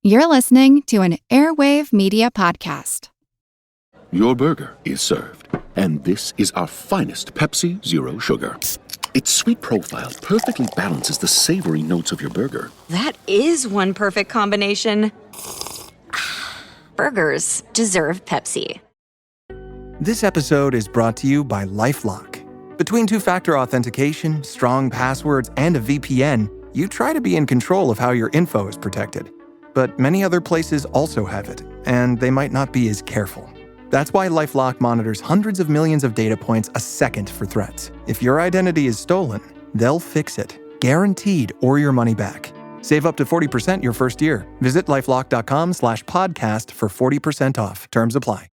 You're listening to an Airwave Media Podcast. Your burger is served, and this is our finest Pepsi Zero Sugar. Its sweet profile perfectly balances the savory notes of your burger. That is one perfect combination. Burgers deserve Pepsi. This episode is brought to you by LifeLock. Between two-factor authentication, strong passwords, and a VPN, you try to be in control of how your info is protected. But many other places also have it, and they might not be as careful. That's why LifeLock monitors hundreds of millions of data points a second for threats. If your identity is stolen, they'll fix it, guaranteed, or your money back. Save up to 40% your first year. Visit LifeLock.com/podcast for 40% off. Terms apply.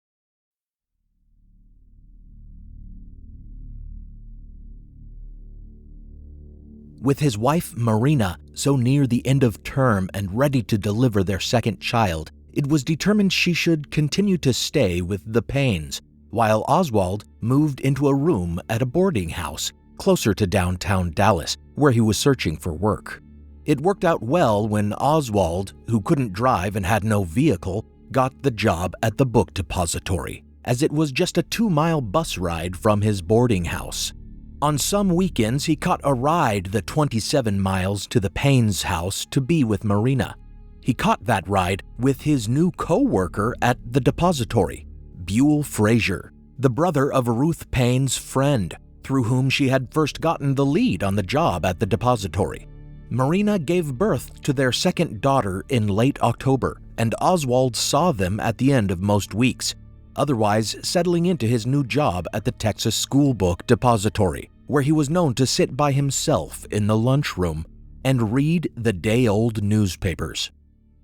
With his wife, Marina, so near the end of term and ready to deliver their second child, it was determined she should continue to stay with the Paynes, while Oswald moved into a room at a boarding house closer to downtown Dallas, where he was searching for work. It worked out well when Oswald, who couldn't drive and had no vehicle, got the job at the book depository, as it was just a 2-mile bus ride from his boarding house. On some weekends, he caught a ride the 27 miles to the Payne's house to be with Marina. He caught that ride with his new co-worker at the depository, Buell Frazier, the brother of Ruth Payne's friend, through whom she had first gotten the lead on the job at the depository. Marina gave birth to their second daughter in late October, and Oswald saw them at the end of most weeks, otherwise settling into his new job at the Texas School Book Depository, where he was known to sit by himself in the lunchroom and read the day-old newspapers.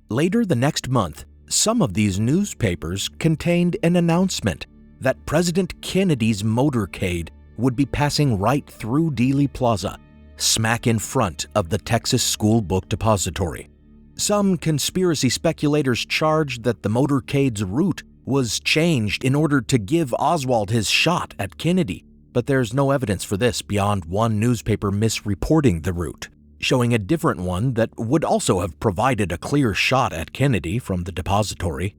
Later the next month, some of these newspapers contained an announcement that President Kennedy's motorcade would be passing right through Dealey Plaza, smack in front of the Texas School Book Depository. Some conspiracy speculators charged that the motorcade's route was changed in order to give Oswald his shot at Kennedy, but there's no evidence for this beyond one newspaper misreporting the route, showing a different one that would also have provided a clear shot at Kennedy from the depository.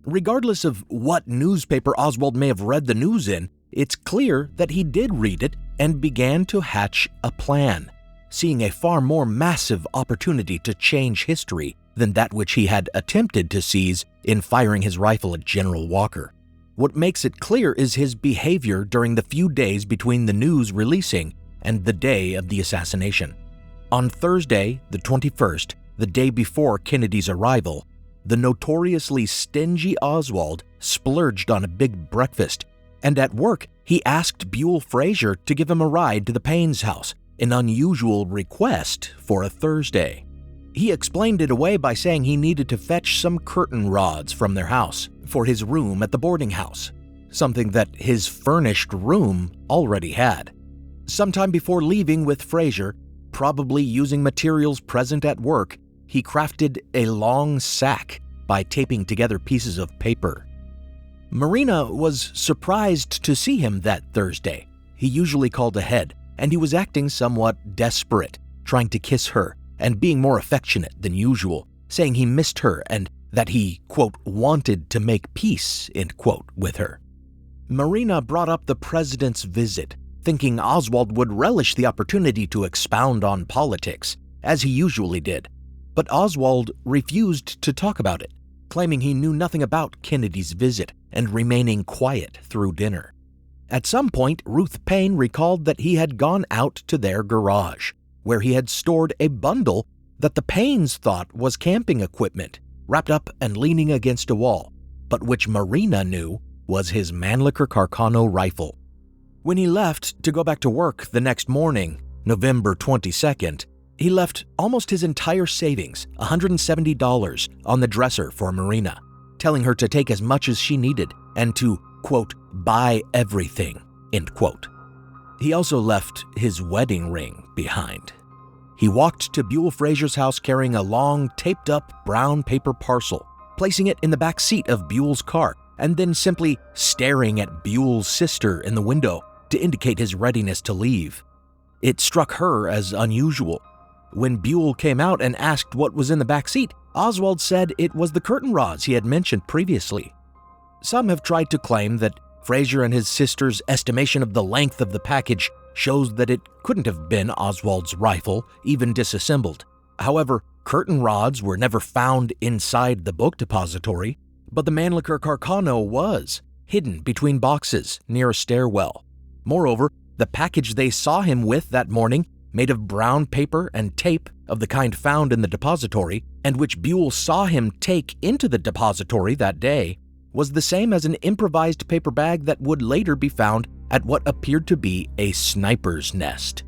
Regardless of what newspaper Oswald may have read the news in, it's clear that he did read it and began to hatch a plan, seeing a far more massive opportunity to change history than that which he had attempted to seize in firing his rifle at General Walker. What makes it clear is his behavior during the few days between the news releasing and the day of the assassination. On Thursday, the 21st, the day before Kennedy's arrival, the notoriously stingy Oswald splurged on a big breakfast, and at work, he asked Buell Frazier to give him a ride to the Payne's house, an unusual request for a Thursday. He explained it away by saying he needed to fetch some curtain rods from their house for his room at the boarding house, something that his furnished room already had. Sometime before leaving with Frazier, probably using materials present at work, he crafted a long sack by taping together pieces of paper. Marina was surprised to see him that Thursday. He usually called ahead, and he was acting somewhat desperate, trying to kiss her and being more affectionate than usual, saying he missed her and that he, quote, wanted to make peace, end quote, with her. Marina brought up the president's visit, thinking Oswald would relish the opportunity to expound on politics, as he usually did. But Oswald refused to talk about it, claiming he knew nothing about Kennedy's visit and remaining quiet through dinner. At some point, Ruth Payne recalled that he had gone out to their garage, where he had stored a bundle that the Paynes thought was camping equipment, wrapped up and leaning against a wall, but which Marina knew was his Mannlicher Carcano rifle. When he left to go back to work the next morning, November 22nd, he left almost his entire savings, $170, on the dresser for Marina, telling her to take as much as she needed and to, quote, buy everything, end quote. He also left his wedding ring behind. He walked to Buell Frazier's house carrying a long, taped-up brown paper parcel, placing it in the back seat of Buell's car, and then simply staring at Buell's sister in the window to indicate his readiness to leave. It struck her as unusual. When Buell came out and asked what was in the back seat, Oswald said it was the curtain rods he had mentioned previously. Some have tried to claim that Frazier and his sister's estimation of the length of the package shows that it couldn't have been Oswald's rifle, even disassembled. However, curtain rods were never found inside the book depository, but the Mannlicher Carcano was, hidden between boxes near a stairwell. Moreover, the package they saw him with that morning, made of brown paper and tape of the kind found in the depository, and which Buell saw him take into the depository that day, was the same as an improvised paper bag that would later be found at what appeared to be a sniper's nest.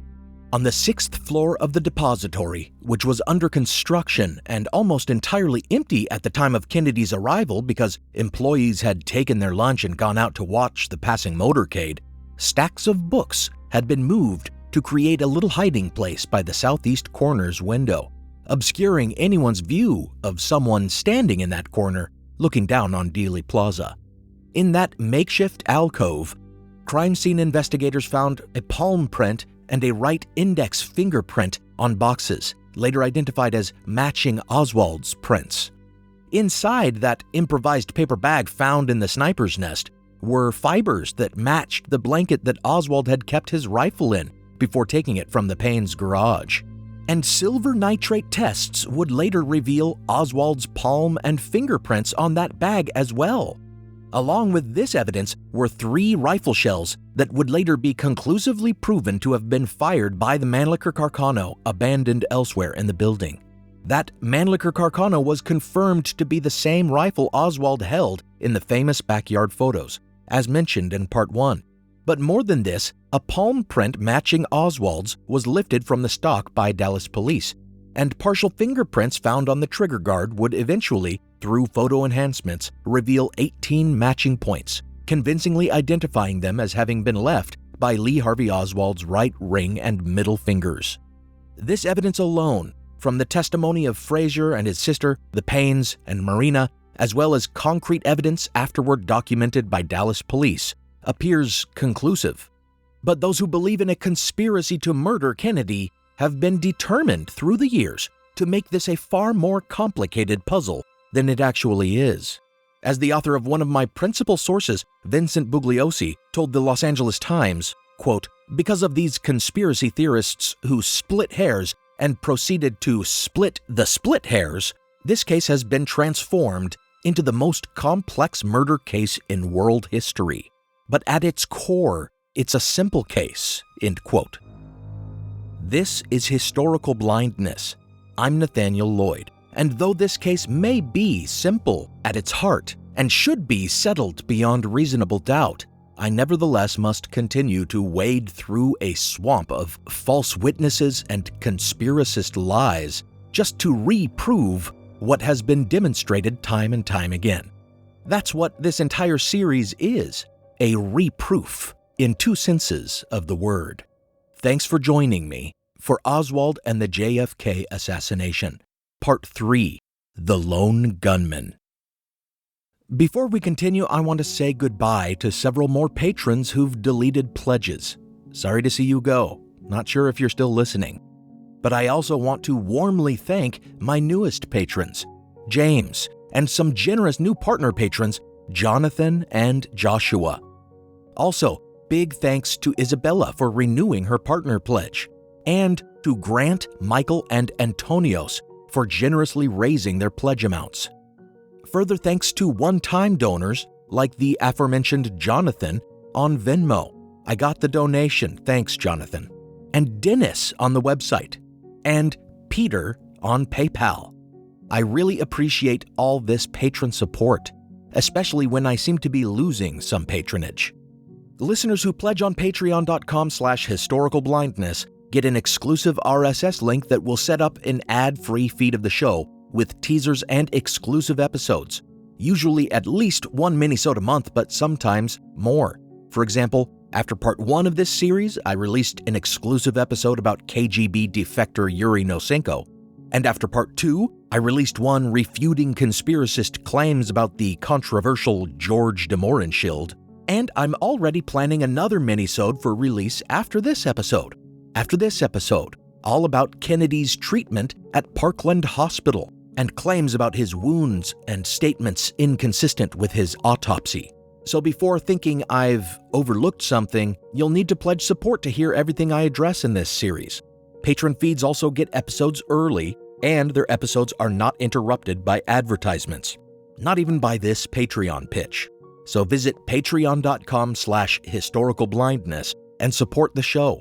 On the 6th floor of the depository, which was under construction and almost entirely empty at the time of Kennedy's arrival because employees had taken their lunch and gone out to watch the passing motorcade, stacks of books had been moved to create a little hiding place by the southeast corner's window, obscuring anyone's view of someone standing in that corner looking down on Dealey Plaza. In that makeshift alcove, crime scene investigators found a palm print and a right index fingerprint on boxes, later identified as matching Oswald's prints. Inside that improvised paper bag found in the sniper's nest were fibers that matched the blanket that Oswald had kept his rifle in before taking it from the Payne's garage. And silver nitrate tests would later reveal Oswald's palm and fingerprints on that bag as well. Along with this evidence were 3 rifle shells that would later be conclusively proven to have been fired by the Mannlicher Carcano abandoned elsewhere in the building. That Mannlicher Carcano was confirmed to be the same rifle Oswald held in the famous backyard photos, as mentioned in Part 1. But more than this, a palm print matching Oswald's was lifted from the stock by Dallas police, and partial fingerprints found on the trigger guard would eventually, through photo enhancements, reveal 18 matching points, convincingly identifying them as having been left by Lee Harvey Oswald's right ring and middle fingers. This evidence alone, from the testimony of Frazier and his sister, the Paynes, and Marina, as well as concrete evidence afterward documented by Dallas police, appears conclusive. But those who believe in a conspiracy to murder Kennedy have been determined through the years to make this a far more complicated puzzle than it actually is. As the author of one of my principal sources, Vincent Bugliosi, told the Los Angeles Times, quote, "Because of these conspiracy theorists who split hairs and proceeded to split the split hairs, this case has been transformed into the most complex murder case in world history. But at its core, it's a simple case," end quote. This is Historical Blindness. I'm Nathaniel Lloyd, and though this case may be simple at its heart and should be settled beyond reasonable doubt, I nevertheless must continue to wade through a swamp of false witnesses and conspiracist lies just to reprove what has been demonstrated time and time again. That's what this entire series is, a reproof in 2 senses of the word. Thanks for joining me for Oswald and the JFK Assassination, Part 3, The Lone Gunman. Before we continue, I want to say goodbye to several more patrons who've deleted pledges. Sorry to see you go. Not sure if you're still listening. But I also want to warmly thank my newest patrons, James, and some generous new partner patrons, Jonathan and Joshua. Also, big thanks to Isabella for renewing her partner pledge, and to Grant, Michael, and Antonios for generously raising their pledge amounts. Further thanks to one-time donors like the aforementioned Jonathan on Venmo. I got the donation, thanks Jonathan. And Dennis on the website. And Peter on PayPal. I really appreciate all this patron support, especially when I seem to be losing some patronage. Listeners who pledge on patreon.com/historicalblindness get an exclusive RSS link that will set up an ad-free feed of the show with teasers and exclusive episodes, usually at least one minisode a month, but sometimes more. For example, after part 1 of this series, I released an exclusive episode about KGB defector Yuri Nosenko. And after part 2, I released one refuting conspiracist claims about the controversial George de Mohrenschildt. And I'm already planning another minisode for release after this episode. After this episode, all about Kennedy's treatment at Parkland Hospital and claims about his wounds and statements inconsistent with his autopsy. So before thinking I've overlooked something, you'll need to pledge support to hear everything I address in this series. Patron feeds also get episodes early, and their episodes are not interrupted by advertisements. Not even by this Patreon pitch. So visit patreon.com/historicalblindness and support the show.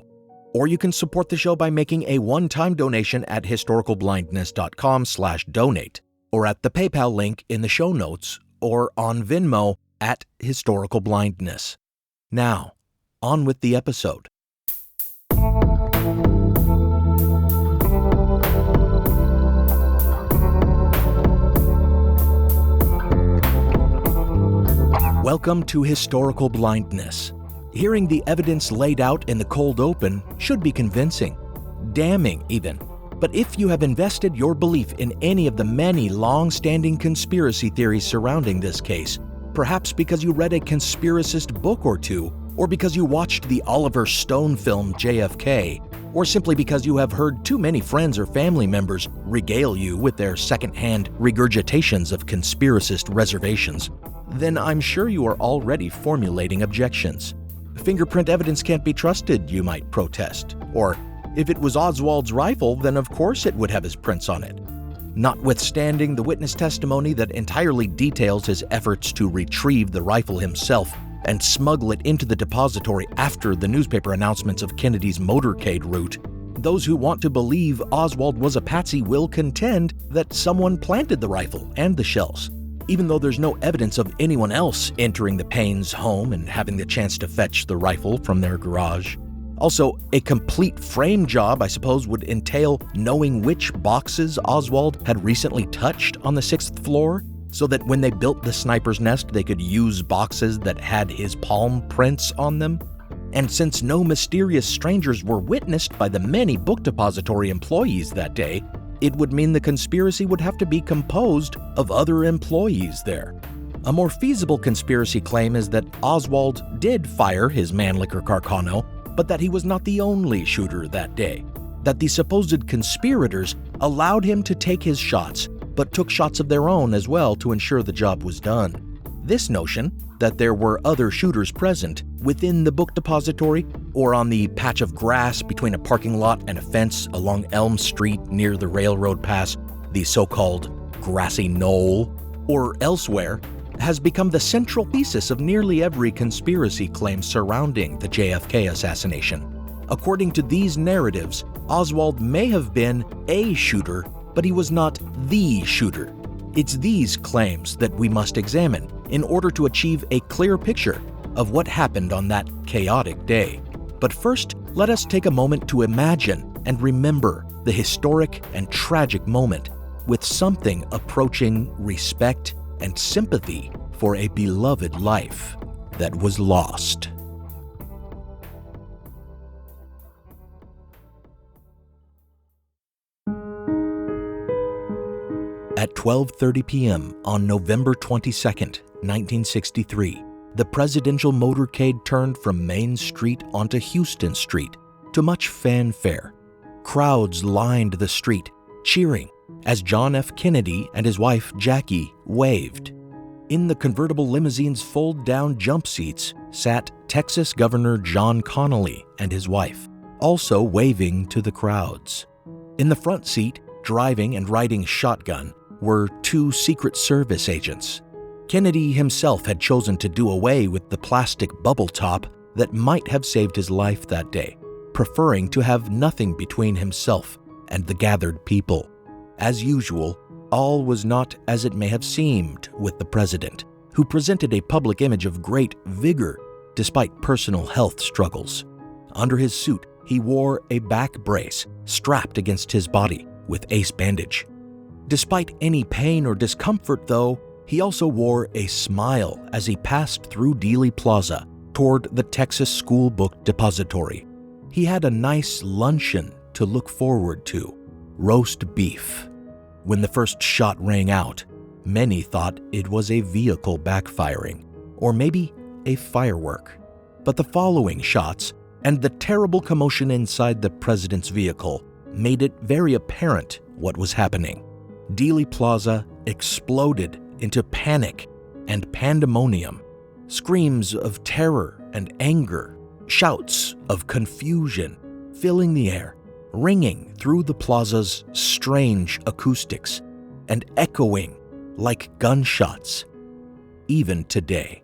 Or you can support the show by making a one-time donation at historicalblindness.com/donate, or at the PayPal link in the show notes, or on Venmo at Historical Blindness. Now, on with the episode. Welcome to Historical Blindness. Hearing the evidence laid out in the cold open should be convincing, damning even. But if you have invested your belief in any of the many long-standing conspiracy theories surrounding this case, perhaps because you read a conspiracist book or two, or because you watched the Oliver Stone film JFK, or simply because you have heard too many friends or family members regale you with their second-hand regurgitations of conspiracist reservations, then I'm sure you are already formulating objections. Fingerprint evidence can't be trusted, you might protest. Or, if it was Oswald's rifle, then of course it would have his prints on it. Notwithstanding the witness testimony that entirely details his efforts to retrieve the rifle himself and smuggle it into the depository after the newspaper announcements of Kennedy's motorcade route, those who want to believe Oswald was a patsy will contend that someone planted the rifle and the shells, even though there's no evidence of anyone else entering the Paynes' home and having the chance to fetch the rifle from their garage. Also, a complete frame job, I suppose, would entail knowing which boxes Oswald had recently touched on the 6th floor, so that when they built the sniper's nest, they could use boxes that had his palm prints on them. And since no mysterious strangers were witnessed by the many book depository employees that day, it would mean the conspiracy would have to be composed of other employees there. A more feasible conspiracy claim is that Oswald did fire his Mannlicher Carcano, but that he was not the only shooter that day. That the supposed conspirators allowed him to take his shots, but took shots of their own as well to ensure the job was done. This notion, that there were other shooters present within the book depository or on the patch of grass between a parking lot and a fence along Elm Street near the railroad pass, the so-called grassy knoll, or elsewhere, has become the central thesis of nearly every conspiracy claim surrounding the JFK assassination. According to these narratives, Oswald may have been a shooter, but he was not the shooter. It's these claims that we must examine in order to achieve a clear picture of what happened on that chaotic day. But first, let us take a moment to imagine and remember the historic and tragic moment with something approaching respect and sympathy for a beloved life that was lost. At 12:30 p.m. on November 22nd, 1963, the presidential motorcade turned from Main Street onto Houston Street to much fanfare. Crowds lined the street, cheering as John F. Kennedy and his wife Jackie waved. In the convertible limousine's fold-down jump seats sat Texas Governor John Connally and his wife, also waving to the crowds. In the front seat, driving and riding shotgun, were 2 Secret Service agents. Kennedy himself had chosen to do away with the plastic bubble top that might have saved his life that day, preferring to have nothing between himself and the gathered people. As usual, all was not as it may have seemed with the president, who presented a public image of great vigor despite personal health struggles. Under his suit, he wore a back brace strapped against his body with ace bandage. Despite any pain or discomfort, though, he also wore a smile as he passed through Dealey Plaza toward the Texas School Book Depository. He had a nice luncheon to look forward to, roast beef. When the first shot rang out, many thought it was a vehicle backfiring, or maybe a firework. But the following shots and the terrible commotion inside the president's vehicle made it very apparent what was happening. Dealey Plaza exploded into panic and pandemonium. Screams of terror and anger, shouts of confusion filling the air, ringing through the plaza's strange acoustics and echoing like gunshots, even today.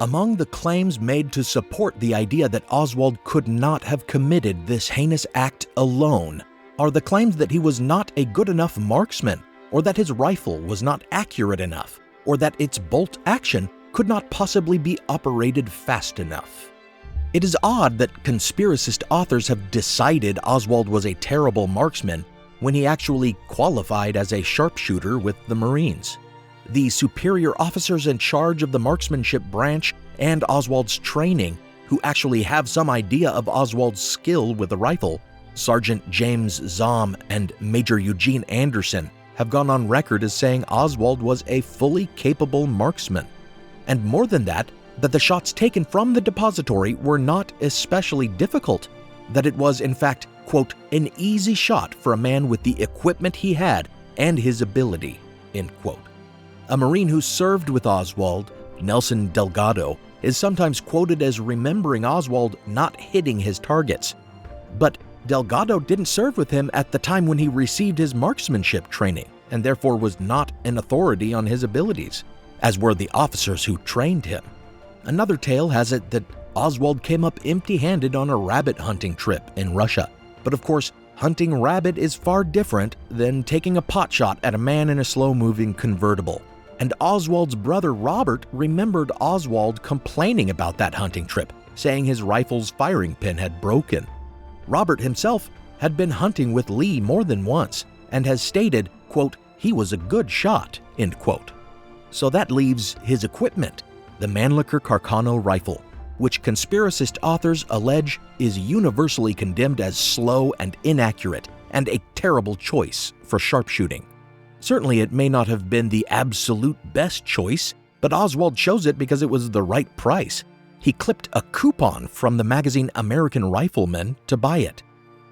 Among the claims made to support the idea that Oswald could not have committed this heinous act alone are the claims that he was not a good enough marksman, or that his rifle was not accurate enough, or that its bolt action could not possibly be operated fast enough. It is odd that conspiracist authors have decided Oswald was a terrible marksman when he actually qualified as a sharpshooter with the Marines. The superior officers in charge of the marksmanship branch and Oswald's training, who actually have some idea of Oswald's skill with the rifle, Sergeant James Zahm and Major Eugene Anderson, have gone on record as saying Oswald was a fully capable marksman. And more than that the shots taken from the depository were not especially difficult, that it was in fact, quote, an easy shot for a man with the equipment he had and his ability, end quote. A Marine who served with Oswald, Nelson Delgado, is sometimes quoted as remembering Oswald not hitting his targets. But Delgado didn't serve with him at the time when he received his marksmanship training, and therefore was not an authority on his abilities, as were the officers who trained him. Another tale has it that Oswald came up empty-handed on a rabbit hunting trip in Russia. But of course, hunting rabbit is far different than taking a pot shot at a man in a slow-moving convertible. And Oswald's brother Robert remembered Oswald complaining about that hunting trip, saying his rifle's firing pin had broken. Robert himself had been hunting with Lee more than once and has stated, quote, he was a good shot, end quote. So that leaves his equipment, the Mannlicher Carcano rifle, which conspiracist authors allege is universally condemned as slow and inaccurate and a terrible choice for sharpshooting. Certainly it may not have been the absolute best choice, but Oswald chose it because it was the right price. He clipped a coupon from the magazine American Rifleman to buy it.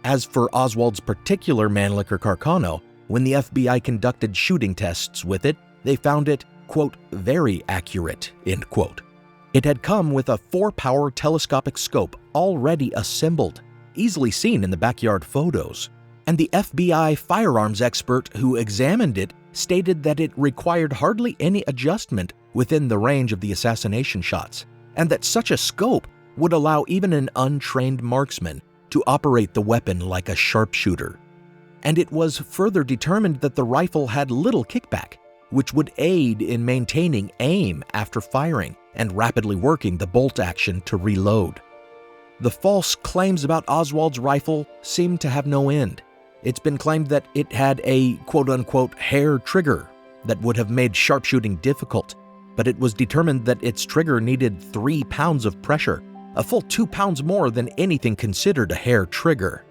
As for Oswald's particular Mannlicher Carcano, when the FBI conducted shooting tests with it, they found it, quote, very accurate, end quote. It had come with a 4-power telescopic scope already assembled, easily seen in the backyard photos. And the FBI firearms expert who examined it stated that it required hardly any adjustment within the range of the assassination shots, and that such a scope would allow even an untrained marksman to operate the weapon like a sharpshooter. And it was further determined that the rifle had little kickback, which would aid in maintaining aim after firing and rapidly working the bolt action to reload. The false claims about Oswald's rifle seem to have no end. It's been claimed that it had a quote-unquote hair trigger that would have made sharpshooting difficult, but it was determined that its trigger needed 3 pounds of pressure, a full 2 pounds more than anything considered a hair trigger.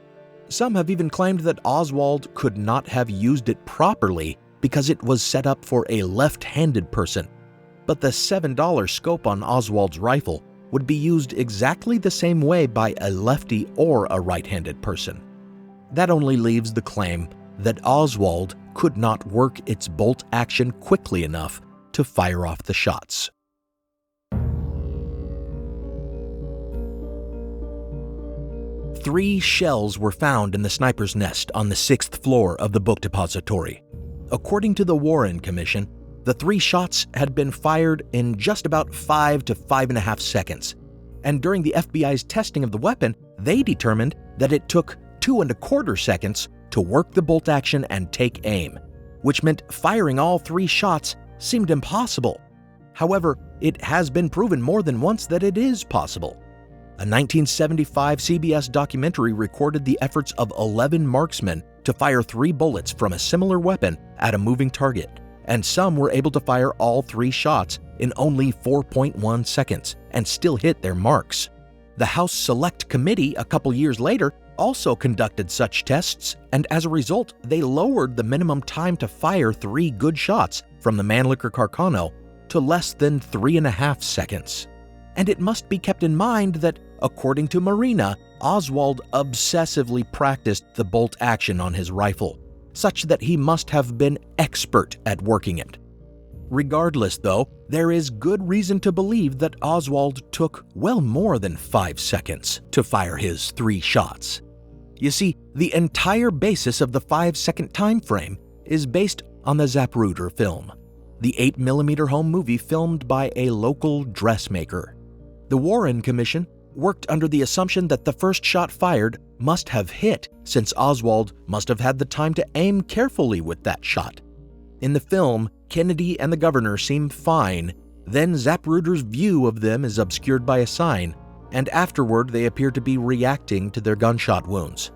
Some have even claimed that Oswald could not have used it properly because it was set up for a left-handed person. But the $7 scope on Oswald's rifle would be used exactly the same way by a lefty or a right-handed person. That only leaves the claim that Oswald could not work its bolt action quickly enough to fire off the shots. Three shells were found in the sniper's nest on the 6th floor of the book depository. According to the Warren Commission, the 3 shots had been fired in just about 5 to 5.5 seconds. And during the FBI's testing of the weapon, they determined that it took 2.25 seconds to work the bolt action and take aim, which meant firing all 3 shots seemed impossible. However, it has been proven more than once that it is possible. A 1975 CBS documentary recorded the efforts of 11 marksmen to fire 3 bullets from a similar weapon at a moving target, and some were able to fire all 3 shots in only 4.1 seconds and still hit their marks. The House Select Committee a couple years later also conducted such tests, and as a result, they lowered the minimum time to fire 3 good shots from the Mannlicher Carcano to less than 3.5 seconds. And it must be kept in mind that, according to Marina, Oswald obsessively practiced the bolt action on his rifle, such that he must have been expert at working it. Regardless, though, there is good reason to believe that Oswald took well more than 5 seconds to fire his 3 shots. You see, the entire basis of the 5-second time frame is based on the Zapruder film, the 8mm home movie filmed by a local dressmaker. The Warren Commission worked under the assumption that the first shot fired must have hit, since Oswald must have had the time to aim carefully with that shot. In the film, Kennedy and the governor seem fine, then Zapruder's view of them is obscured by a sign, and afterward they appear to be reacting to their gunshot wounds.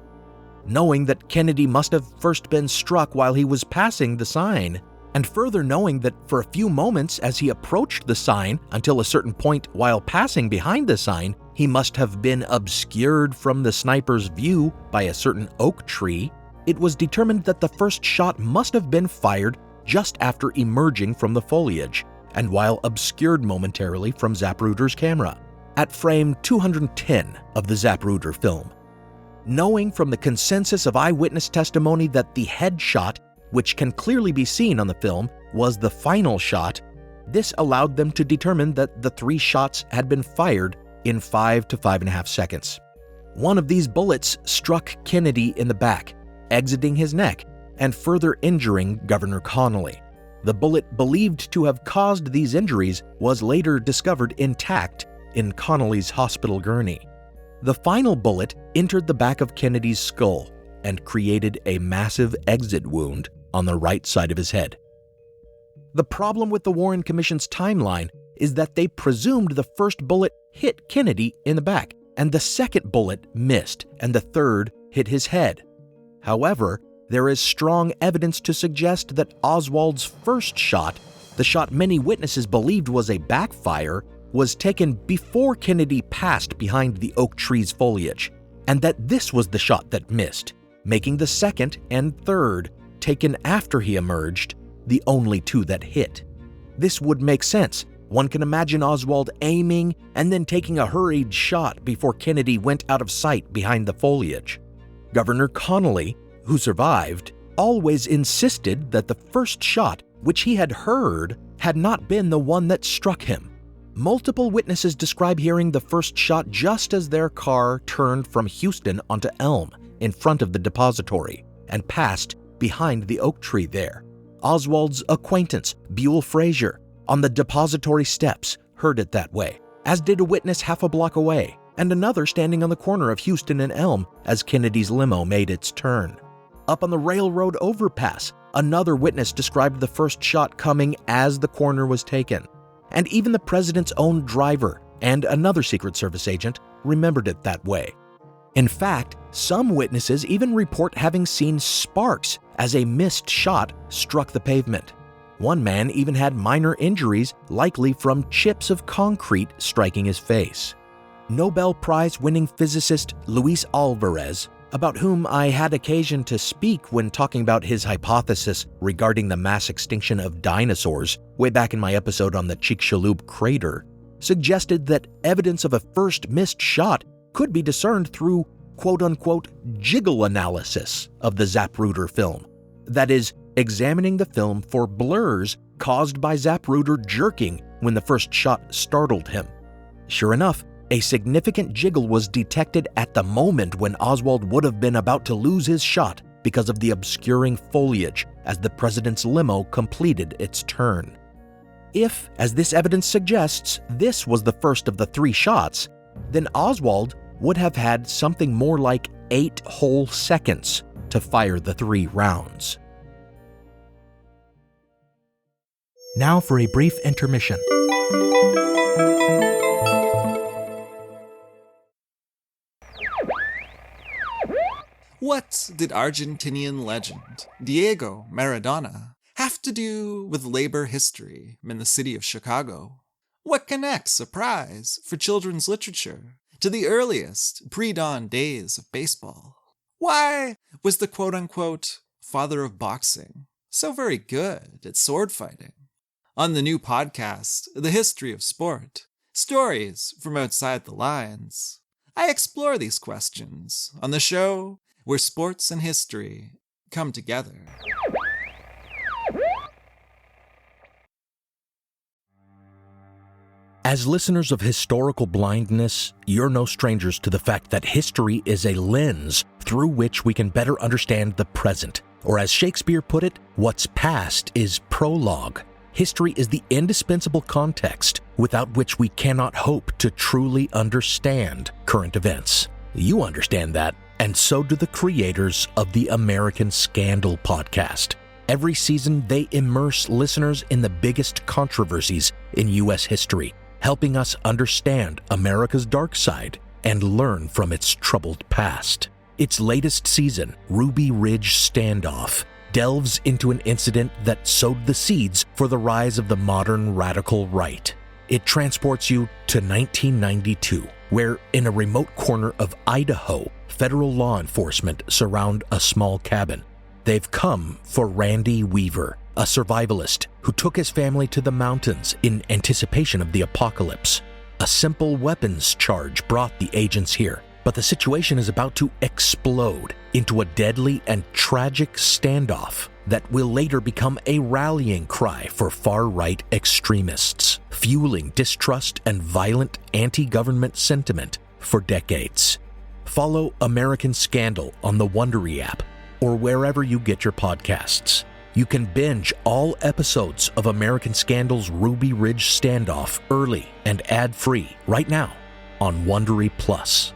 Knowing that Kennedy must have first been struck while he was passing the sign, and further knowing that for a few moments as he approached the sign until a certain point while passing behind the sign, he must have been obscured from the sniper's view by a certain oak tree, it was determined that the first shot must have been fired just after emerging from the foliage, and while obscured momentarily from Zapruder's camera, at frame 210 of the Zapruder film. Knowing from the consensus of eyewitness testimony that the headshot, which can clearly be seen on the film, was the final shot, this allowed them to determine that the 3 shots had been fired in 5 to 5.5 seconds. One of these bullets struck Kennedy in the back, exiting his neck and further injuring Governor Connolly. The bullet believed to have caused these injuries was later discovered intact in Connolly's hospital gurney. The final bullet entered the back of Kennedy's skull and created a massive exit wound on the right side of his head. The problem with the Warren Commission's timeline is that they presumed the first bullet hit Kennedy in the back, and the second bullet missed, and the third hit his head. However, there is strong evidence to suggest that Oswald's first shot, the shot many witnesses believed was a backfire, was taken before Kennedy passed behind the oak tree's foliage, and that this was the shot that missed, making the second and third, taken after he emerged, the only 2 that hit. This would make sense. One can imagine Oswald aiming and then taking a hurried shot before Kennedy went out of sight behind the foliage. Governor Connolly, who survived, always insisted that the first shot, which he had heard, had not been the one that struck him. Multiple witnesses describe hearing the first shot just as their car turned from Houston onto Elm in front of the depository and passed behind the oak tree there. Oswald's acquaintance, Buell Frazier, on the depository steps, heard it that way, as did a witness half a block away, and another standing on the corner of Houston and Elm as Kennedy's limo made its turn. Up on the railroad overpass, another witness described the first shot coming as the corner was taken. And even the president's own driver and another Secret Service agent remembered it that way. In fact, some witnesses even report having seen sparks as a missed shot struck the pavement. One man even had minor injuries, likely from chips of concrete striking his face. Nobel Prize-winning physicist Luis Alvarez, about whom I had occasion to speak when talking about his hypothesis regarding the mass extinction of dinosaurs way back in my episode on the Chicxulub crater, suggested that evidence of a first missed shot could be discerned through quote-unquote jiggle analysis of the Zapruder film. That is, examining the film for blurs caused by Zapruder jerking when the first shot startled him. Sure enough, a significant jiggle was detected at the moment when Oswald would have been about to lose his shot because of the obscuring foliage as the president's limo completed its turn. If, as this evidence suggests, this was the first of the 3 shots, then Oswald would have had something more like 8 whole seconds to fire the 3 rounds. Now for a brief intermission. What did Argentinian legend Diego Maradona have to do with labor history in the city of Chicago? What connects a prize for children's literature to the earliest pre-dawn days of baseball. Why was the quote-unquote father of boxing so very good at sword fighting? On the new podcast, The History of Sport, Stories from Outside the Lines, I explore these questions on the show where sports and history come together. As listeners of Historical Blindness, you're no strangers to the fact that history is a lens through which we can better understand the present. Or as Shakespeare put it, what's past is prologue. History is the indispensable context without which we cannot hope to truly understand current events. You understand that, and so do the creators of the American Scandal podcast. Every season, they immerse listeners in the biggest controversies in U.S. history, helping us understand America's dark side and learn from its troubled past. Its latest season, Ruby Ridge Standoff, delves into an incident that sowed the seeds for the rise of the modern radical right. It transports you to 1992, where in a remote corner of Idaho, federal law enforcement surround a small cabin. They've come for Randy Weaver, a survivalist who took his family to the mountains in anticipation of the apocalypse. A simple weapons charge brought the agents here, but the situation is about to explode into a deadly and tragic standoff that will later become a rallying cry for far-right extremists, fueling distrust and violent anti-government sentiment for decades. Follow American Scandal on the Wondery app or wherever you get your podcasts. You can binge all episodes of American Scandal's Ruby Ridge Standoff early and ad-free right now on Wondery Plus.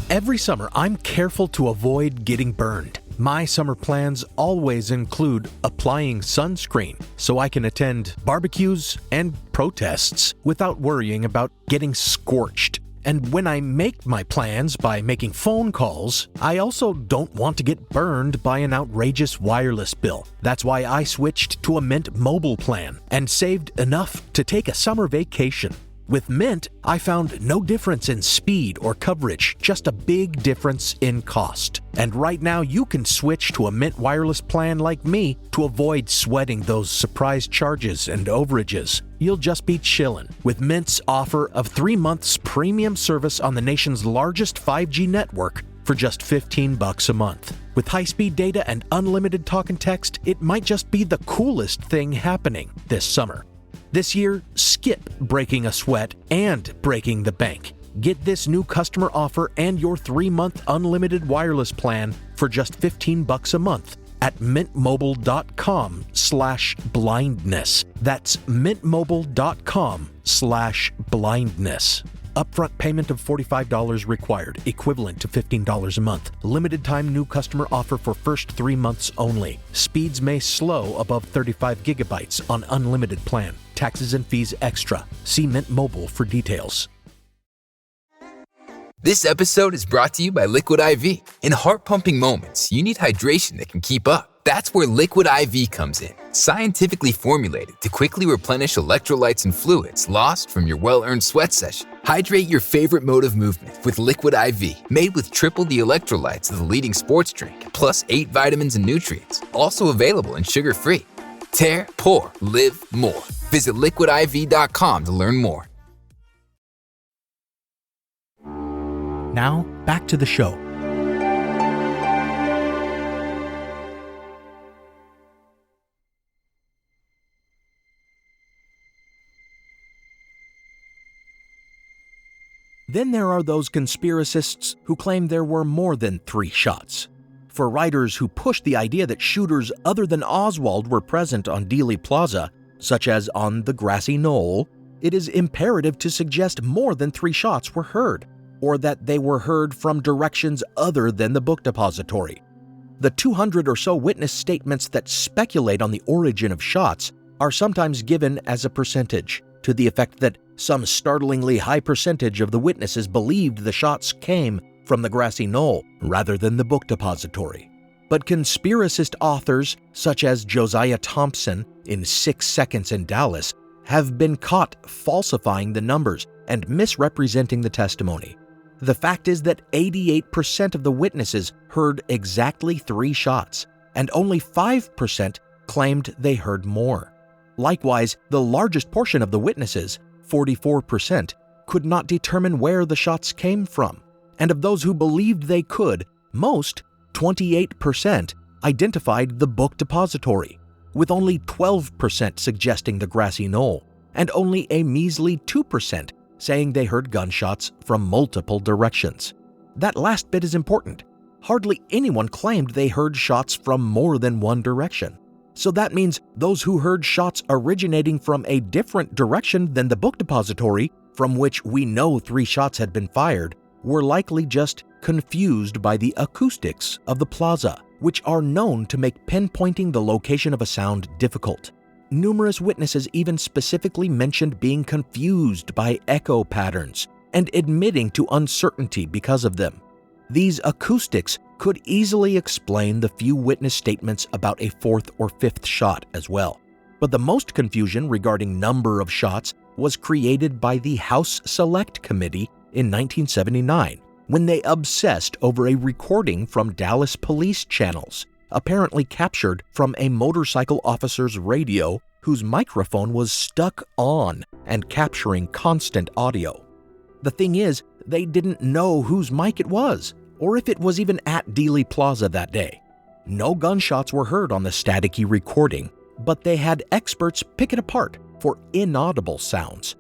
Every summer, I'm careful to avoid getting burned. My summer plans always include applying sunscreen so I can attend barbecues and protests without worrying about getting scorched. And when I make my plans by making phone calls, I also don't want to get burned by an outrageous wireless bill. That's why I switched to a Mint Mobile plan and saved enough to take a summer vacation. With Mint, I found no difference in speed or coverage, just a big difference in cost. And right now, you can switch to a Mint wireless plan like me to avoid sweating those surprise charges and overages. You'll just be chillin' with Mint's offer of 3 months premium service on the nation's largest 5G network for just $15 a month. With high-speed data and unlimited talk and text, it might just be the coolest thing happening this summer. This year, skip breaking a sweat and breaking the bank. Get this new customer offer and your 3-month unlimited wireless plan for just $15 a month at mintmobile.com/blindness. That's mintmobile.com/blindness. Upfront payment of $45 required, equivalent to $15 a month. Limited time new customer offer for first 3 months only. Speeds may slow above 35 gigabytes on unlimited plan. Taxes and fees extra. See Mint Mobile for details. This episode is brought to you by Liquid IV. In heart-pumping moments, you need hydration that can keep up. That's where Liquid IV comes in. Scientifically formulated to quickly replenish electrolytes and fluids lost from your well-earned sweat session. Hydrate your favorite mode of movement with Liquid IV, made with triple the electrolytes of the leading sports drink, plus 8 vitamins and nutrients. Also available and sugar-free. Tear, pour, live more. Visit liquidiv.com to learn more. Now, back to the show. Then there are those conspiracists who claim there were more than 3 shots. For writers who push the idea that shooters other than Oswald were present on Dealey Plaza, such as on the grassy knoll, it is imperative to suggest more than 3 shots were heard, or that they were heard from directions other than the book depository. The 200 or so witness statements that speculate on the origin of shots are sometimes given as a percentage, to the effect that some startlingly high percentage of the witnesses believed the shots came from the grassy knoll rather than the book depository. But conspiracist authors such as Josiah Thompson in 6 Seconds in Dallas have been caught falsifying the numbers and misrepresenting the testimony. The fact is that 88% of the witnesses heard exactly 3 shots, and only 5% claimed they heard more. Likewise, the largest portion of the witnesses, 44%, could not determine where the shots came from. And of those who believed they could, most, 28%, identified the book depository, with only 12% suggesting the grassy knoll, and only a measly 2% saying they heard gunshots from multiple directions. That last bit is important. Hardly anyone claimed they heard shots from more than one direction. So that means those who heard shots originating from a different direction than the book depository, from which we know 3 shots had been fired, were likely just confused by the acoustics of the plaza, which are known to make pinpointing the location of a sound difficult. Numerous witnesses even specifically mentioned being confused by echo patterns and admitting to uncertainty because of them. These acoustics could easily explain the few witness statements about a 4th or 5th shot as well. But the most confusion regarding number of shots was created by the House Select Committee in 1979, when they obsessed over a recording from Dallas police channels, apparently captured from a motorcycle officer's radio whose microphone was stuck on and capturing constant audio. The thing is, they didn't know whose mic it was, or if it was even at Dealey Plaza that day. No gunshots were heard on the staticky recording, but they had experts pick it apart for inaudible sounds.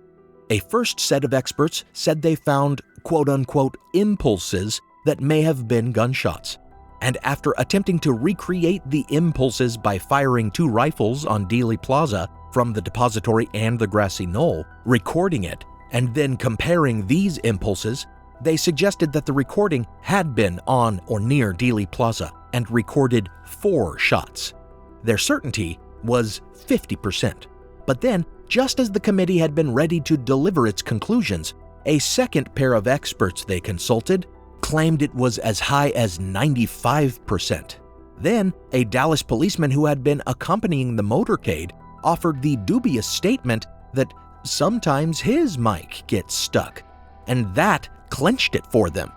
A first set of experts said they found quote-unquote impulses that may have been gunshots. And after attempting to recreate the impulses by firing 2 rifles on Dealey Plaza from the depository and the grassy knoll, recording it, and then comparing these impulses, they suggested that the recording had been on or near Dealey Plaza and recorded 4 shots. Their certainty was 50%. But then, just as the committee had been ready to deliver its conclusions, a second pair of experts they consulted claimed it was as high as 95%. Then, a Dallas policeman who had been accompanying the motorcade offered the dubious statement that sometimes his mic gets stuck, and that clinched it for them.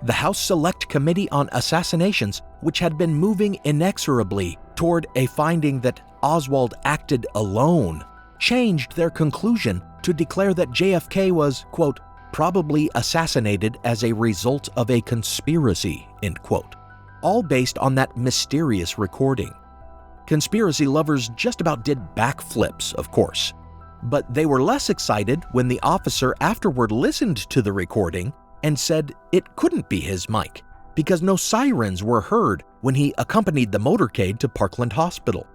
The House Select Committee on Assassinations, which had been moving inexorably toward a finding that Oswald acted alone, changed their conclusion to declare that JFK was, quote, probably assassinated as a result of a conspiracy, end quote, all based on that mysterious recording. Conspiracy lovers just about did backflips, of course, but they were less excited when the officer afterward listened to the recording and said it couldn't be his mic because no sirens were heard when he accompanied the motorcade to Parkland Hospital.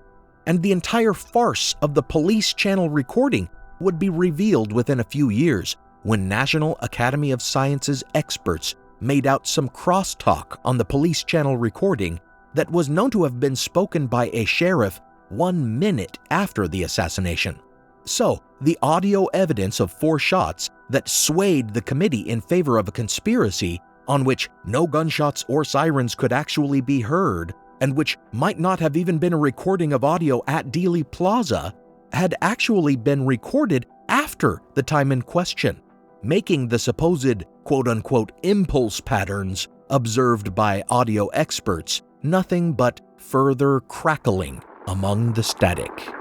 And the entire farce of the police channel recording would be revealed within a few years when National Academy of Sciences experts made out some crosstalk on the police channel recording that was known to have been spoken by a sheriff 1 minute after the assassination. So, the audio evidence of 4 shots that swayed the committee in favor of a conspiracy on which no gunshots or sirens could actually be heard, and which might not have even been a recording of audio at Dealey Plaza, had actually been recorded after the time in question, making the supposed quote-unquote impulse patterns observed by audio experts nothing but further crackling among the static.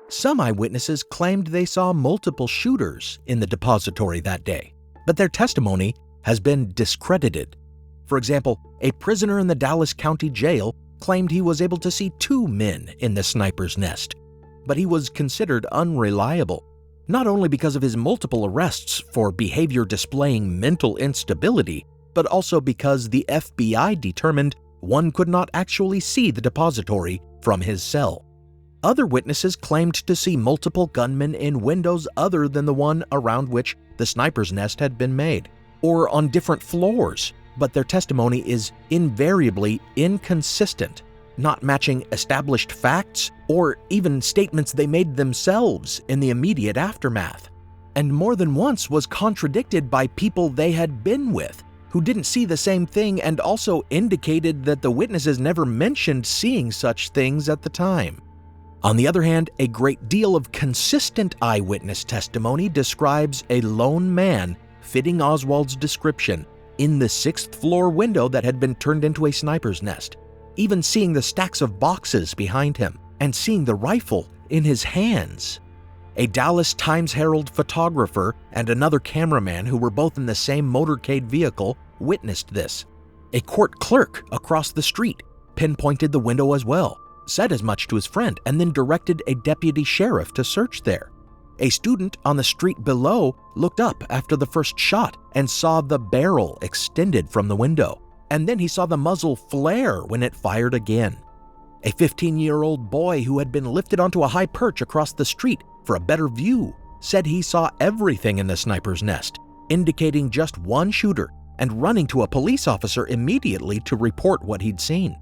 Some eyewitnesses claimed they saw multiple shooters in the depository that day, but their testimony has been discredited. For example, a prisoner in the Dallas County Jail claimed he was able to see 2 men in the sniper's nest, but he was considered unreliable, not only because of his multiple arrests for behavior displaying mental instability, but also because the FBI determined one could not actually see the depository from his cell. Other witnesses claimed to see multiple gunmen in windows other than the one around which the sniper's nest had been made, or on different floors, but their testimony is invariably inconsistent not matching established facts or even statements they made themselves in the immediate aftermath, and more than once was contradicted by people they had been with who didn't see the same thing and also indicated that the witnesses never mentioned seeing such things at the time. On the other hand, a great deal of consistent eyewitness testimony describes a lone man fitting Oswald's description in the 6th floor window that had been turned into a sniper's nest, even seeing the stacks of boxes behind him and seeing the rifle in his hands. A Dallas Times-Herald photographer and another cameraman who were both in the same motorcade vehicle witnessed this. A court clerk across the street pinpointed the window as well, said as much to his friend, and then directed a deputy sheriff to search there. A student on the street below looked up after the first shot and saw the barrel extended from the window, and then he saw the muzzle flare when it fired again. A 15-year-old boy who had been lifted onto a high perch across the street for a better view said he saw everything in the sniper's nest, indicating just one shooter, and running to a police officer immediately to report what he'd seen.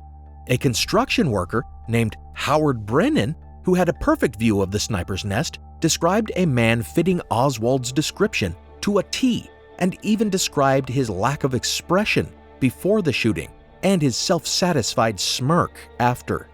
A construction worker named Howard Brennan, who had a perfect view of the sniper's nest, described a man fitting Oswald's description to a T, and even described his lack of expression before the shooting and his self-satisfied smirk after.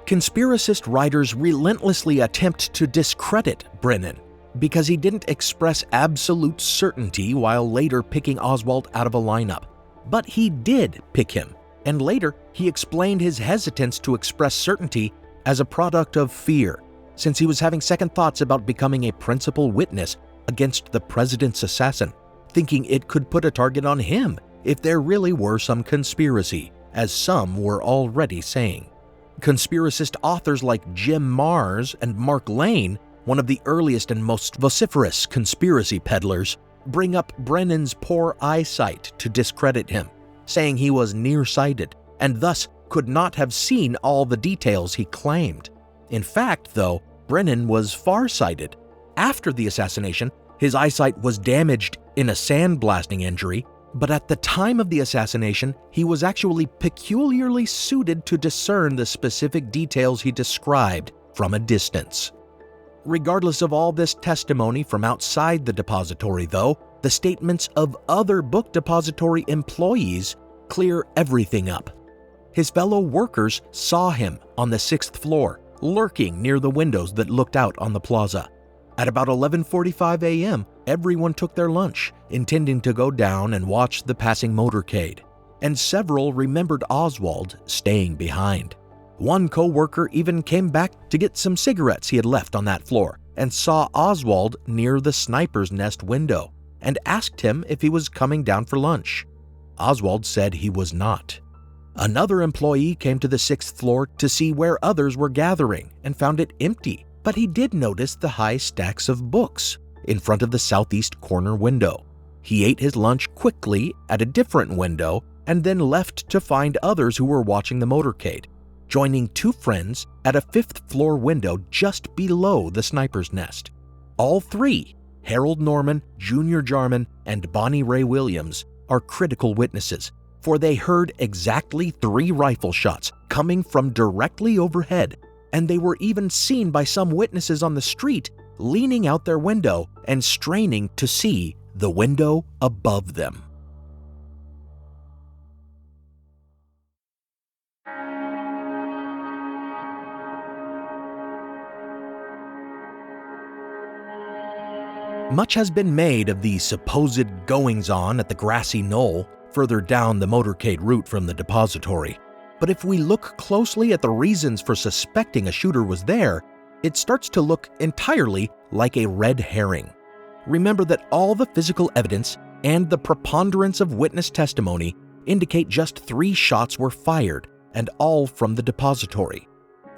Conspiracist writers relentlessly attempt to discredit Brennan because he didn't express absolute certainty while later picking Oswald out of a lineup. But he did pick him, and later he explained his hesitance to express certainty as a product of fear, since he was having second thoughts about becoming a principal witness against the president's assassin, thinking it could put a target on him if there really were some conspiracy, as some were already saying. Conspiracist authors like Jim Marrs and Mark Lane, one of the earliest and most vociferous conspiracy peddlers, bring up Brennan's poor eyesight to discredit him, saying he was nearsighted and thus could not have seen all the details he claimed. In fact, though, Brennan was farsighted. After the assassination, his eyesight was damaged in a sandblasting injury, but at the time of the assassination, he was actually peculiarly suited to discern the specific details he described from a distance. Regardless of all this testimony from outside the depository, though, the statements of other book depository employees clear everything up. His fellow workers saw him on the 6th floor, lurking near the windows that looked out on the plaza. At about 11:45 a.m., everyone took their lunch, intending to go down and watch the passing motorcade, and several remembered Oswald staying behind. One co-worker even came back to get some cigarettes he had left on that floor and saw Oswald near the sniper's nest window and asked him if he was coming down for lunch. Oswald said he was not. Another employee came to the 6th floor to see where others were gathering and found it empty, but he did notice the high stacks of books in front of the southeast corner window. He ate his lunch quickly at a different window and then left to find others who were watching the motorcade, joining two friends at a 5th floor window just below the sniper's nest. All three, Harold Norman, Junior Jarman, and Bonnie Ray Williams, are critical witnesses, for they heard exactly 3 rifle shots coming from directly overhead, and they were even seen by some witnesses on the street leaning out their window and straining to see the window above them. Much has been made of the supposed goings-on at the grassy knoll further down the motorcade route from the depository. But if we look closely at the reasons for suspecting a shooter was there, it starts to look entirely like a red herring. Remember that all the physical evidence and the preponderance of witness testimony indicate just 3 shots were fired, and all from the depository.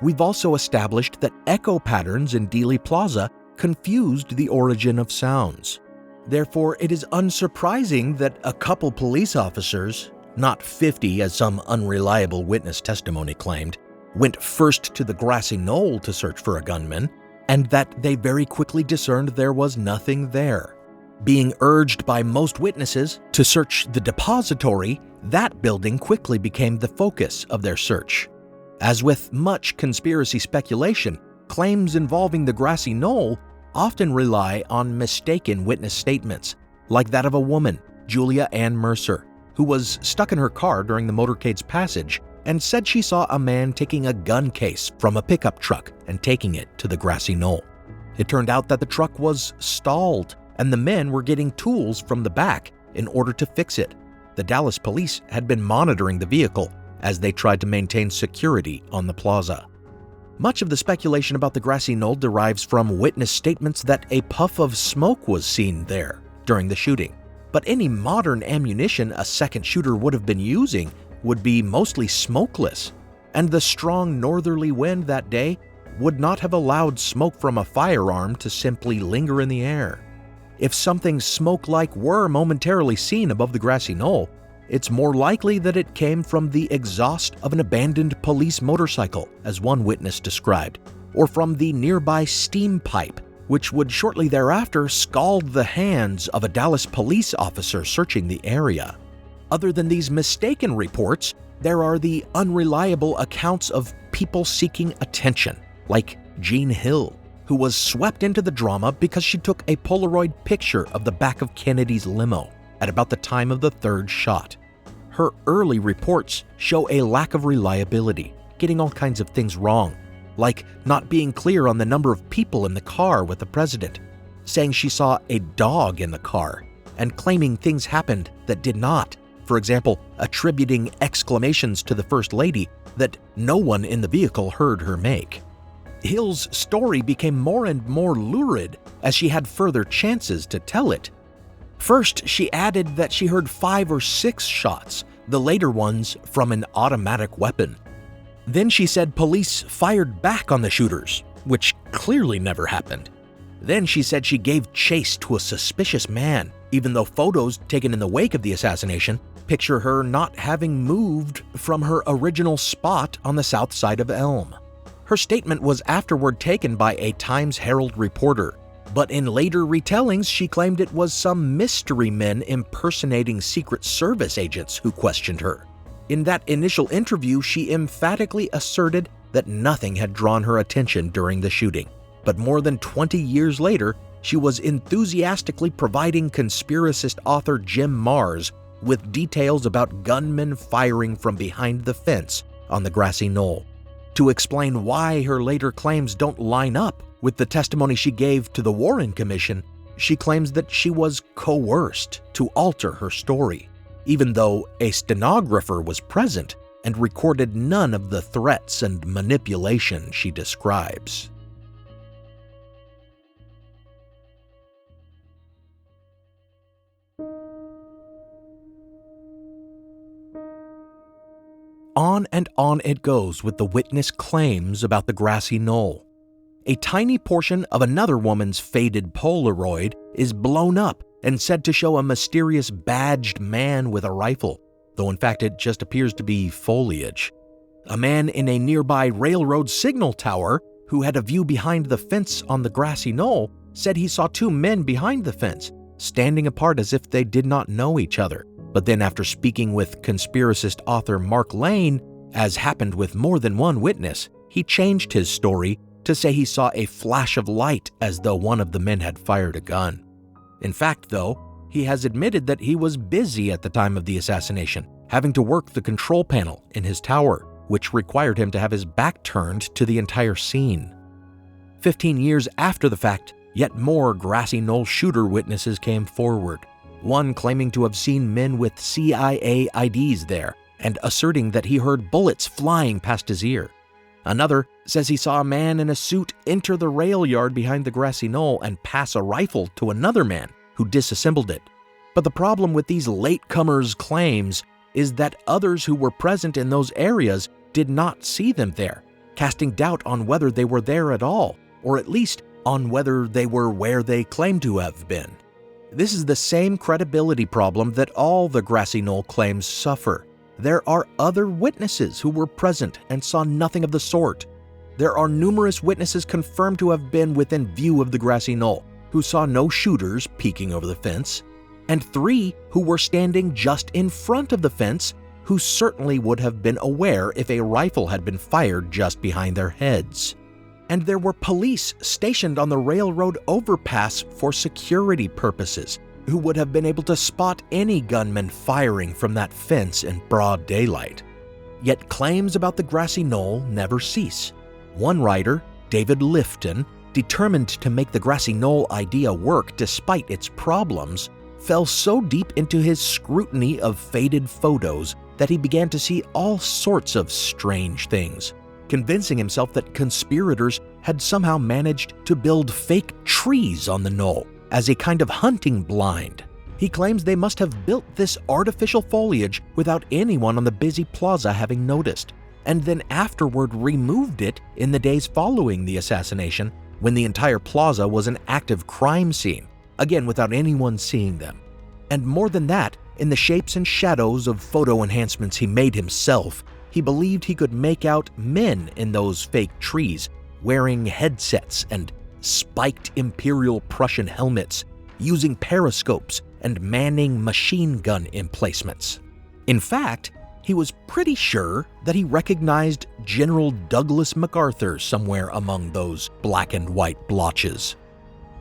We've also established that echo patterns in Dealey Plaza confused the origin of sounds. Therefore, it is unsurprising that a couple police officers, not 50 as some unreliable witness testimony claimed, went first to the grassy knoll to search for a gunman, and that they very quickly discerned there was nothing there. Being urged by most witnesses to search the depository, that building quickly became the focus of their search. As with much conspiracy speculation, claims involving the grassy knoll often rely on mistaken witness statements, like that of a woman, Julia Ann Mercer, who was stuck in her car during the motorcade's passage and said she saw a man taking a gun case from a pickup truck and taking it to the grassy knoll. It turned out that the truck was stalled and the men were getting tools from the back in order to fix it. The Dallas police had been monitoring the vehicle as they tried to maintain security on the plaza. Much of the speculation about the grassy knoll derives from witness statements that a puff of smoke was seen there during the shooting. But any modern ammunition a second shooter would have been using would be mostly smokeless, and the strong northerly wind that day would not have allowed smoke from a firearm to simply linger in the air. If something smoke-like were momentarily seen above the grassy knoll, it's more likely that it came from the exhaust of an abandoned police motorcycle, as one witness described, or from the nearby steam pipe, which would shortly thereafter scald the hands of a Dallas police officer searching the area. Other than these mistaken reports, there are the unreliable accounts of people seeking attention, like Jean Hill, who was swept into the drama because she took a Polaroid picture of the back of Kennedy's limo at about the time of the third shot. Her early reports show a lack of reliability, getting all kinds of things wrong, like not being clear on the number of people in the car with the president, saying she saw a dog in the car, and claiming things happened that did not. For example, attributing exclamations to the First Lady that no one in the vehicle heard her make. Hill's story became more and more lurid as she had further chances to tell it. First, she added that she heard 5 or 6 shots, the later ones from an automatic weapon. Then she said police fired back on the shooters, which clearly never happened. Then she said she gave chase to a suspicious man, even though photos taken in the wake of the assassination picture her not having moved from her original spot on the south side of Elm. Her statement was afterward taken by a Times-Herald reporter, but in later retellings she claimed it was some mystery men impersonating Secret Service agents who questioned her. In that initial interview, she emphatically asserted that nothing had drawn her attention during the shooting. But more than 20 years later, she was enthusiastically providing conspiracist author Jim Marrs with details about gunmen firing from behind the fence on the grassy knoll. To explain why her later claims don't line up with the testimony she gave to the Warren Commission, she claims that she was coerced to alter her story, even though a stenographer was present and recorded none of the threats and manipulation she describes. On and on it goes with the witness claims about the grassy knoll. A tiny portion of another woman's faded Polaroid is blown up and said to show a mysterious badged man with a rifle, though in fact it just appears to be foliage. A man in a nearby railroad signal tower who had a view behind the fence on the grassy knoll said he saw 2 men behind the fence, standing apart as if they did not know each other. But then after speaking with conspiracist author Mark Lane, as happened with more than one witness, he changed his story to say he saw a flash of light as though one of the men had fired a gun. In fact, though, he has admitted that he was busy at the time of the assassination, having to work the control panel in his tower, which required him to have his back turned to the entire scene. 15 years after the fact, yet more grassy knoll shooter witnesses came forward, one claiming to have seen men with CIA IDs there and asserting that he heard bullets flying past his ear. Another says he saw a man in a suit enter the rail yard behind the grassy knoll and pass a rifle to another man who disassembled it. But the problem with these latecomers' claims is that others who were present in those areas did not see them there, casting doubt on whether they were there at all, or at least on whether they were where they claimed to have been. This is the same credibility problem that all the grassy knoll claims suffer. There are other witnesses who were present and saw nothing of the sort. There are numerous witnesses confirmed to have been within view of the grassy knoll, who saw no shooters peeking over the fence, and 3 who were standing just in front of the fence who certainly would have been aware if a rifle had been fired just behind their heads. And there were police stationed on the railroad overpass for security purposes, who would have been able to spot any gunman firing from that fence in broad daylight. Yet claims about the grassy knoll never cease. One writer, David Lifton, determined to make the grassy knoll idea work despite its problems, fell so deep into his scrutiny of faded photos that he began to see all sorts of strange things, convincing himself that conspirators had somehow managed to build fake trees on the knoll as a kind of hunting blind. He claims they must have built this artificial foliage without anyone on the busy plaza having noticed, and then afterward removed it in the days following the assassination when the entire plaza was an active crime scene, again without anyone seeing them. And more than that, in the shapes and shadows of photo enhancements he made himself, he believed he could make out men in those fake trees, wearing headsets and spiked Imperial Prussian helmets, using periscopes and manning machine gun emplacements. In fact, he was pretty sure that he recognized General Douglas MacArthur somewhere among those black and white blotches.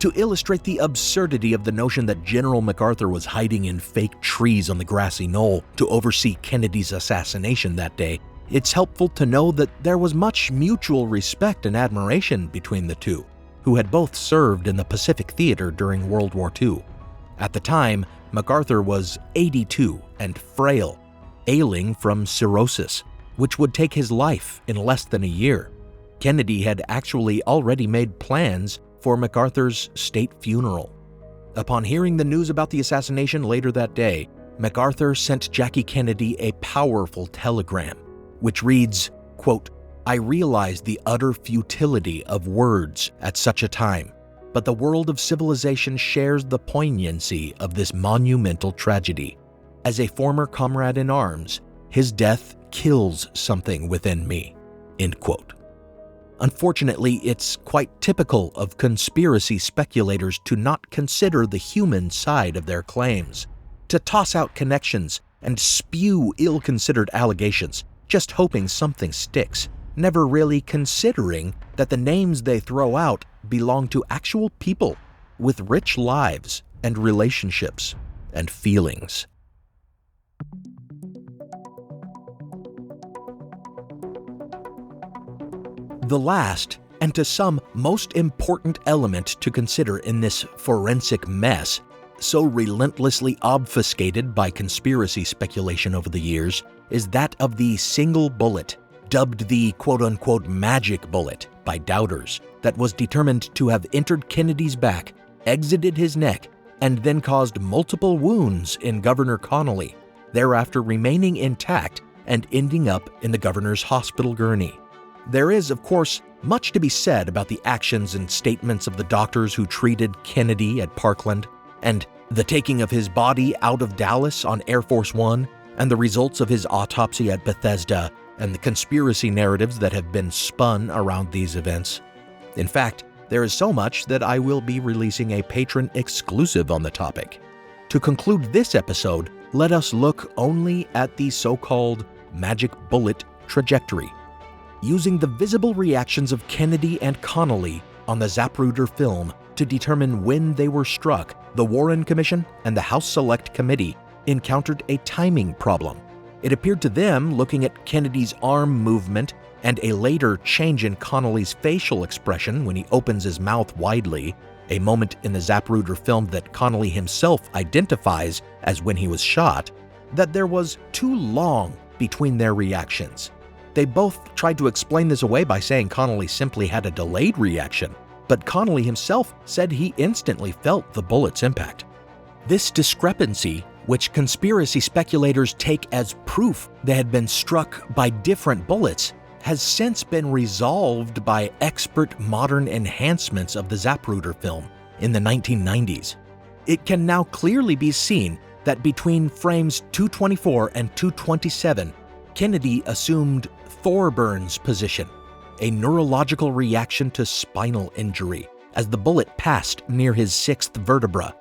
To illustrate the absurdity of the notion that General MacArthur was hiding in fake trees on the grassy knoll to oversee Kennedy's assassination that day, it's helpful to know that there was much mutual respect and admiration between the two, who had both served in the Pacific Theater during World War II. At the time, MacArthur was 82 and frail, ailing from cirrhosis, which would take his life in less than a year. Kennedy had actually already made plans for MacArthur's state funeral. Upon hearing the news about the assassination later that day, MacArthur sent Jackie Kennedy a powerful telegram, which reads, quote, "I realize the utter futility of words at such a time, but the world of civilization shares the poignancy of this monumental tragedy. As a former comrade in arms, his death kills something within me." End quote. Unfortunately, it's quite typical of conspiracy speculators to not consider the human side of their claims, to toss out connections and spew ill-considered allegations, just hoping something sticks, never really considering that the names they throw out belong to actual people with rich lives and relationships and feelings. The last, and to some most important element to consider in this forensic mess, so relentlessly obfuscated by conspiracy speculation over the years, is that of the single bullet, dubbed the quote-unquote magic bullet by doubters, that was determined to have entered Kennedy's back, exited his neck, and then caused multiple wounds in Governor Connolly, thereafter remaining intact and ending up in the governor's hospital gurney. There is, of course, much to be said about the actions and statements of the doctors who treated Kennedy at Parkland, and the taking of his body out of Dallas on Air Force One, and the results of his autopsy at Bethesda, and the conspiracy narratives that have been spun around these events. In fact, there is so much that I will be releasing a patron exclusive on the topic. To conclude this episode, let us look only at the so-called magic bullet trajectory, using the visible reactions of Kennedy and Connolly on the Zapruder film to determine when they were struck. The Warren Commission and the House Select Committee encountered a timing problem. It appeared to them, looking at Kennedy's arm movement and a later change in Connolly's facial expression when he opens his mouth widely, a moment in the Zapruder film that Connolly himself identifies as when he was shot, that there was too long between their reactions. They both tried to explain this away by saying Connolly simply had a delayed reaction, but Connolly himself said he instantly felt the bullet's impact. This discrepancy, which conspiracy speculators take as proof they had been struck by different bullets, has since been resolved by expert modern enhancements of the Zapruder film in the 1990s. It can now clearly be seen that between frames 224 and 227, Kennedy assumed Thorburns position, a neurological reaction to spinal injury, as the bullet passed near his sixth vertebra.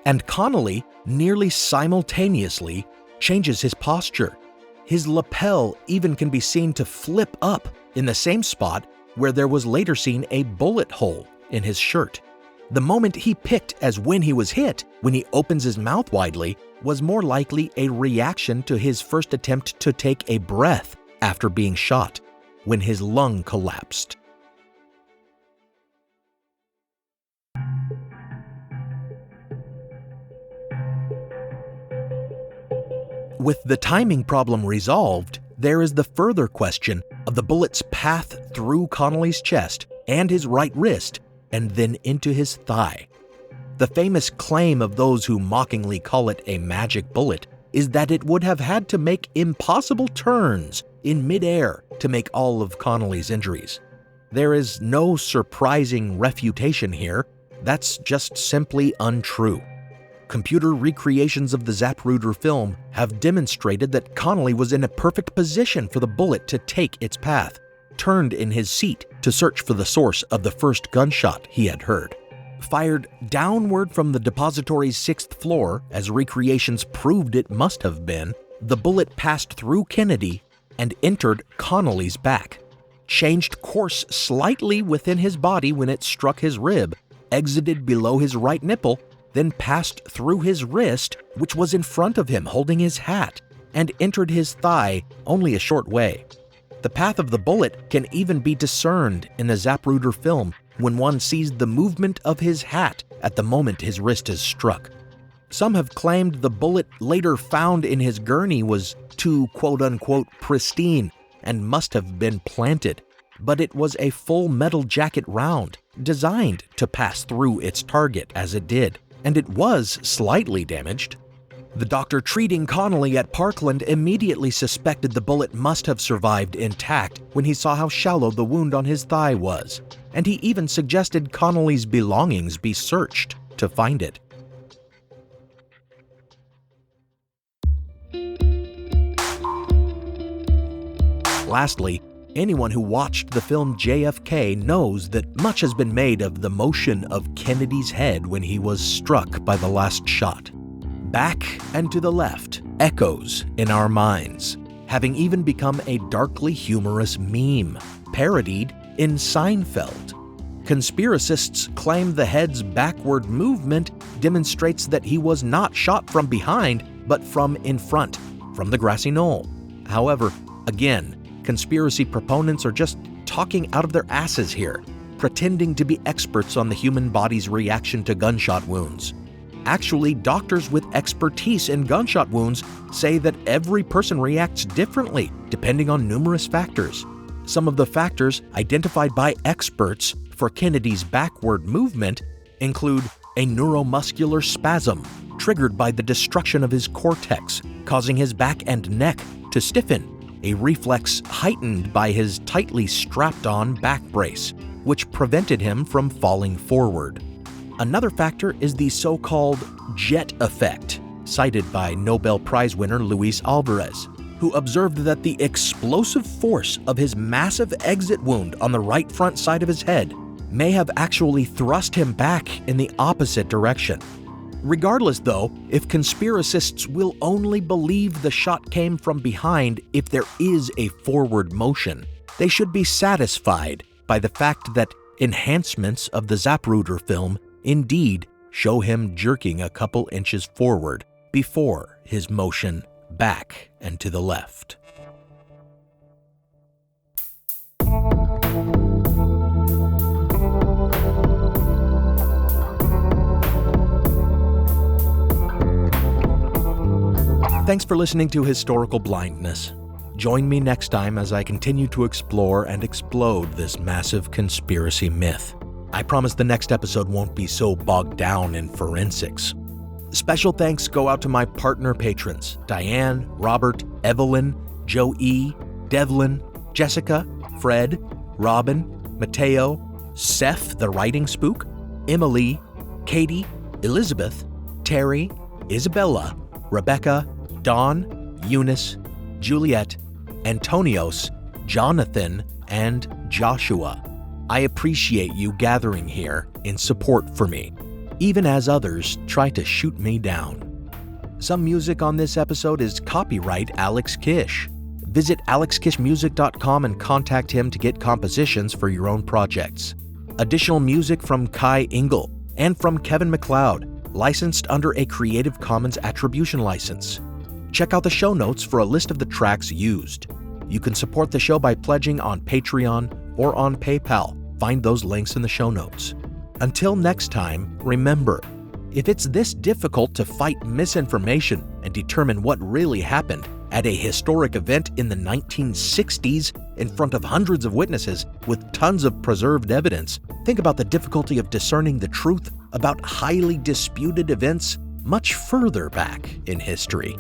And Connolly nearly simultaneously changes his posture. His lapel even can be seen to flip up in the same spot where there was later seen a bullet hole in his shirt. The moment he picked as when he was hit, when he opens his mouth widely, was more likely a reaction to his first attempt to take a breath after being shot, when his lung collapsed. With the timing problem resolved, there is the further question of the bullet's path through Connolly's chest and his right wrist, and then into his thigh. The famous claim of those who mockingly call it a magic bullet is that it would have had to make impossible turns in midair to make all of Connolly's injuries. There is no surprising refutation here. That's just simply untrue. Computer recreations of the Zapruder film have demonstrated that Connolly was in a perfect position for the bullet to take its path, turned in his seat to search for the source of the first gunshot he had heard. Fired downward from the depository's 6th floor, as recreations proved it must have been, the bullet passed through Kennedy and entered Connolly's back, changed course slightly within his body when it struck his rib, exited below his right nipple, then passed through his wrist, which was in front of him holding his hat, and entered his thigh only a short way. The path of the bullet can even be discerned in the Zapruder film when one sees the movement of his hat at the moment his wrist is struck. Some have claimed the bullet later found in his gurney was too quote-unquote pristine and must have been planted, but it was a full metal jacket round designed to pass through its target as it did, and it was slightly damaged. The doctor treating Connolly at Parkland immediately suspected the bullet must have survived intact when he saw how shallow the wound on his thigh was, and he even suggested Connolly's belongings be searched to find it. Lastly, anyone who watched the film JFK knows that much has been made of the motion of Kennedy's head when he was struck by the last shot. Back and to the left echoes in our minds, having even become a darkly humorous meme, parodied in Seinfeld. Conspiracists claim the head's backward movement demonstrates that he was not shot from behind, but from in front, from the grassy knoll. However, again, conspiracy proponents are just talking out of their asses here, pretending to be experts on the human body's reaction to gunshot wounds. Actually, doctors with expertise in gunshot wounds say that every person reacts differently depending on numerous factors. Some of the factors identified by experts for Kennedy's backward movement include a neuromuscular spasm triggered by the destruction of his cortex, causing his back and neck to stiffen, a reflex heightened by his tightly strapped-on back brace, which prevented him from falling forward. Another factor is the so-called jet effect, cited by Nobel Prize winner Luis Alvarez, who observed that the explosive force of his massive exit wound on the right front side of his head may have actually thrust him back in the opposite direction. Regardless, though, if conspiracists will only believe the shot came from behind if there is a forward motion, they should be satisfied by the fact that enhancements of the Zapruder film indeed show him jerking a couple inches forward before his motion back and to the left. Thanks for listening to Historical Blindness. Join me next time as I continue to explore and explode this massive conspiracy myth. I promise the next episode won't be so bogged down in forensics. Special thanks go out to my partner patrons, Diane, Robert, Evelyn, Joe E., Devlin, Jessica, Fred, Robin, Mateo, Seth the Writing Spook, Emily, Katie, Elizabeth, Terry, Isabella, Rebecca, Dawn, Eunice, Juliet, Antonios, Jonathan, and Joshua. I appreciate you gathering here in support for me, even as others try to shoot me down. Some music on this episode is copyright Alex Kish. Visit alexkishmusic.com and contact him to get compositions for your own projects. Additional music from Kai Engel and from Kevin MacLeod, licensed under a Creative Commons Attribution license. Check out the show notes for a list of the tracks used. You can support the show by pledging on Patreon or on PayPal. Find those links in the show notes. Until next time, remember, if it's this difficult to fight misinformation and determine what really happened at a historic event in the 1960s in front of hundreds of witnesses with tons of preserved evidence, think about the difficulty of discerning the truth about highly disputed events much further back in history.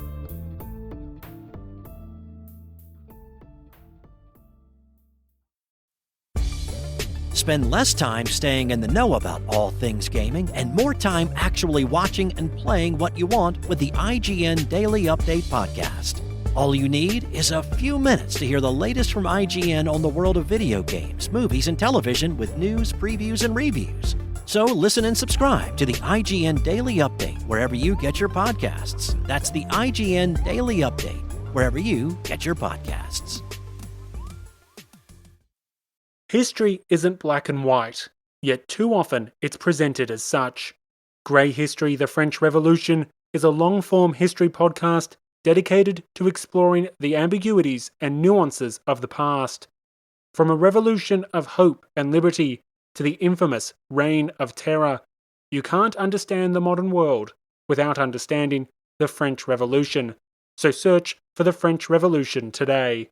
Spend less time staying in the know about all things gaming and more time actually watching and playing what you want with the IGN Daily Update podcast. All you need is a few minutes to hear the latest from IGN on the world of video games, movies, and television with news, previews, and reviews. So listen and subscribe to the IGN Daily Update wherever you get your podcasts. That's the IGN Daily Update wherever you get your podcasts. History isn't black and white, yet too often it's presented as such. Grey History, the French Revolution, is a long-form history podcast dedicated to exploring the ambiguities and nuances of the past. From a revolution of hope and liberty to the infamous Reign of Terror, you can't understand the modern world without understanding the French Revolution. So search for the French Revolution today.